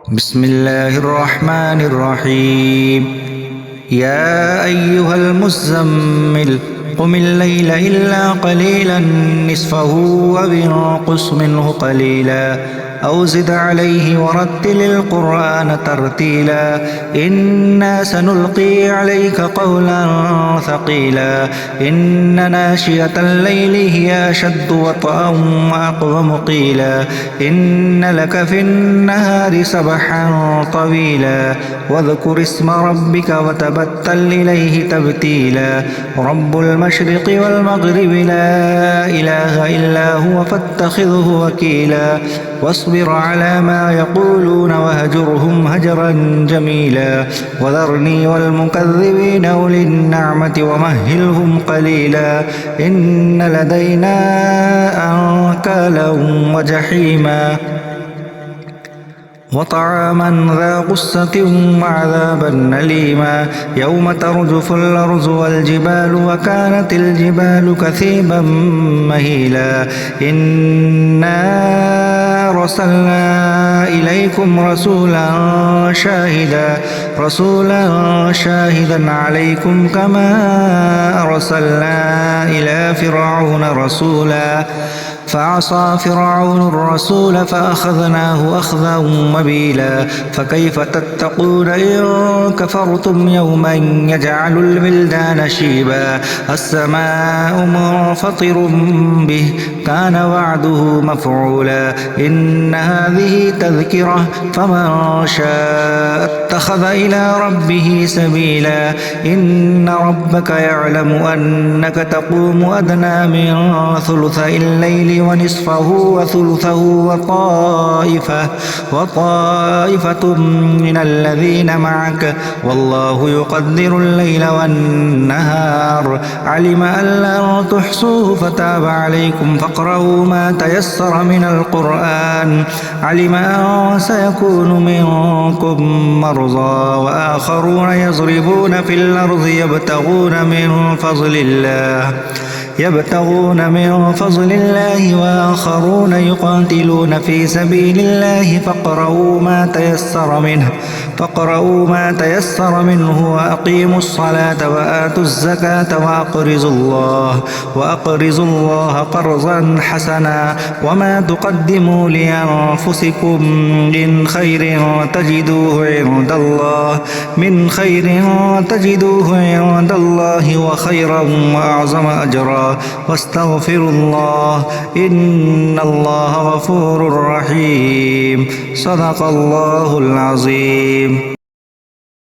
بسم الله الرحمن الرحيم. يا أيها المزمل قم الليل إلا قليلا نصفه أو انقص منه قليلا أو زد عليه ورتل القرآن ترتيلا إنا سنلقي عليك قولا ثقيلا إن ناشئة الليل هي أشد وطئا وأقوم قيلا إن لك في النهار سبحا طويلا واذكر اسم ربك وتبتل إليه تبتيلا رب المشرق والمغرب لا إله إلا هو فاتخذه وكيلا واصبر على ما يقولون وهجرهم هجرا جميلا وذرني والمكذبين أولي النعمة ومهلهم قليلا إن لدينا أنكالا وجحيما وطعاما ذا غصة وعذابا أليما يوم ترجف الأرض والجبال وكانت الجبال كثيبا مهيلا إنا أرسلنا إليكم رسولا شاهدا عليكم كما أرسلنا إلى فرعون رسولا فعصى فرعون الرسول فأخذناه أخذا وبيلا فكيف تتقون إن كفرتم يوما يجعل الولدان شيبا السماء منفطر به كان وعده مفعولا إن هذه تذكرة فمن شاء اتخذ إلى ربه سبيلا إن ربك يعلم أنك تقوم أدنى من ثلثي الليل ونصفه وثلثه وطائفة من الذين معك والله يقدر الليل والنهار علم أن لن تحصوه فتاب عليكم فاقرؤوا ما تيسر من القرآن علم أن سيكون منكم مرضى وآخرون يضربون في الأرض يبتغون من فضل الله وآخرون يقاتلون في سبيل الله فاقرؤوا ما تيسر منه وأقيموا الصلاة وآتوا الزكاة وأقرضوا الله قرضا حسنا وما تقدموا لأنفسكم من خير تجدوه عند الله وخيرا وأعظم أجرا واستغفروا الله إن الله غفور رحيم صدق الله العظيم.